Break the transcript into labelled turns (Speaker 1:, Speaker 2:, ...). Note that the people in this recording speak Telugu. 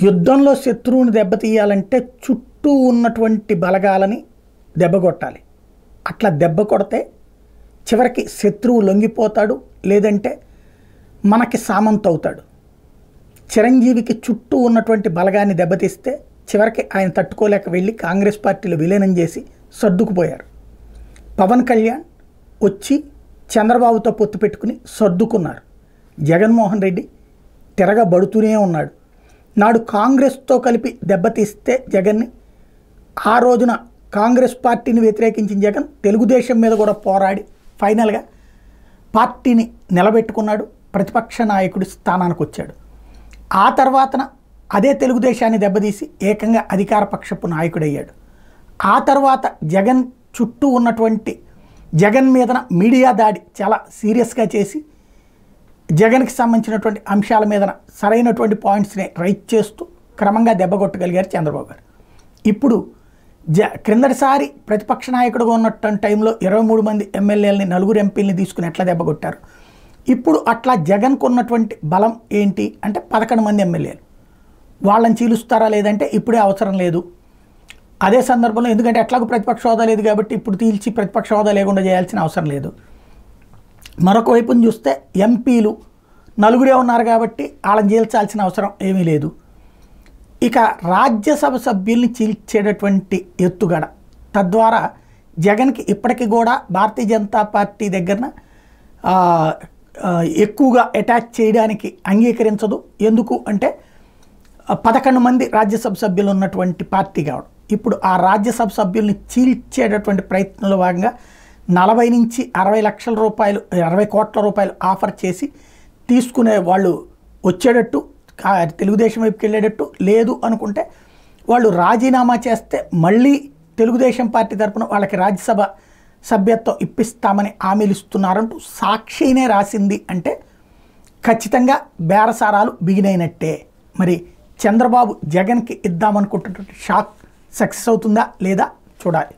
Speaker 1: యుద్ధంలో శత్రువుని దెబ్బతీయాలంటే చుట్టూ ఉన్నటువంటి బలగాలని దెబ్బకొట్టాలి. అట్లా దెబ్బ కొడితే చివరికి శత్రువు లొంగిపోతాడు, లేదంటే మనకి సామంత అవుతాడు. చిరంజీవికి చుట్టూ ఉన్నటువంటి బలగాన్ని దెబ్బతీస్తే చివరికి ఆయన తట్టుకోలేక వెళ్ళి కాంగ్రెస్ పార్టీలో విలీనం చేసి సర్దుకుపోయారు. పవన్ కళ్యాణ్ వచ్చి చంద్రబాబుతో పొత్తు పెట్టుకుని సర్దుకున్నారు. జగన్మోహన్ రెడ్డి తిరగబడుతూనే ఉన్నాడు. నాడు కాంగ్రెస్తో కలిపి దెబ్బతీస్తే జగన్ని, ఆ రోజున కాంగ్రెస్ పార్టీని వ్యతిరేకించిన జగన్ తెలుగుదేశం మీద కూడా పోరాడి ఫైనల్గా పార్టీని నిలబెట్టుకున్నాడు, ప్రతిపక్ష నాయకుడి స్థానానికి వచ్చాడు. ఆ తర్వాతన అదే తెలుగుదేశాన్ని దెబ్బతీసి ఏకంగా అధికార పక్షపు నాయకుడయ్యాడు. ఆ తర్వాత జగన్ చుట్టూ ఉన్నటువంటి జగన్ మీదన మీడియా దాడి చాలా సీరియస్గా చేసి జగన్కి సంబంధించినటువంటి అంశాల మీద సరైనటువంటి పాయింట్స్ని రైట్ చేస్తూ క్రమంగా దెబ్బకొట్టగలిగారు చంద్రబాబు గారు. ఇప్పుడు క్రిందటిసారి ప్రతిపక్ష నాయకుడుగా ఉన్నటువంటి టైంలో 23 మంది ఎమ్మెల్యేలని 4 ఎంపీలని తీసుకుని ఎట్లా దెబ్బకొట్టారు. ఇప్పుడు అట్లా జగన్కు ఉన్నటువంటి బలం ఏంటి అంటే 11 మంది ఎమ్మెల్యేలు. వాళ్ళని చీలుస్తారా లేదంటే ఇప్పుడే అవసరం లేదు. అదే సందర్భంలో ఎందుకంటే ఎట్లాగో ప్రతిపక్ష హోదా లేదు కాబట్టి ఇప్పుడు తీల్చి ప్రతిపక్ష హోదా లేకుండా చేయాల్సిన అవసరం లేదు. మరొక వైపుని చూస్తే ఎంపీలు 4 ఉన్నారు కాబట్టి వాళ్ళని చీల్చాల్సిన అవసరం ఏమీ లేదు. ఇక రాజ్యసభ సభ్యుల్ని చీల్చేటటువంటి ఎత్తుగడ, తద్వారా జగన్కి ఇప్పటికీ కూడా భారతీయ జనతా పార్టీ దగ్గర ఎక్కువగా అటాక్ చేయడానికి అంగీకరించదు. ఎందుకు అంటే 11 మంది రాజ్యసభ సభ్యులు ఉన్నటువంటి పార్టీ కావడం. ఇప్పుడు ఆ రాజ్యసభ సభ్యుల్ని చీల్చేటటువంటి ప్రయత్నంలో భాగంగా 40 నుంచి 60 లక్షల రూపాయలు 60 కోట్ల రూపాయలు ఆఫర్ చేసి తీసుకునే వాళ్ళు వచ్చేటట్టు, తెలుగుదేశం వైపుకి వెళ్ళేటట్టు, లేదు అనుకుంటే వాళ్ళు రాజీనామా చేస్తే మళ్ళీ తెలుగుదేశం పార్టీ తరఫున వాళ్ళకి రాజ్యసభ సభ్యత్వం ఇప్పిస్తామని హామీలు ఇస్తున్నారంటూ సాక్షినే రాసింది. అంటే ఖచ్చితంగా బేరసారాలు బిగినైనట్టే. మరి చంద్రబాబు జగన్కి ఇద్దామనుకుంటున్నటువంటి షాక్ సక్సెస్ అవుతుందా లేదా చూడాలి.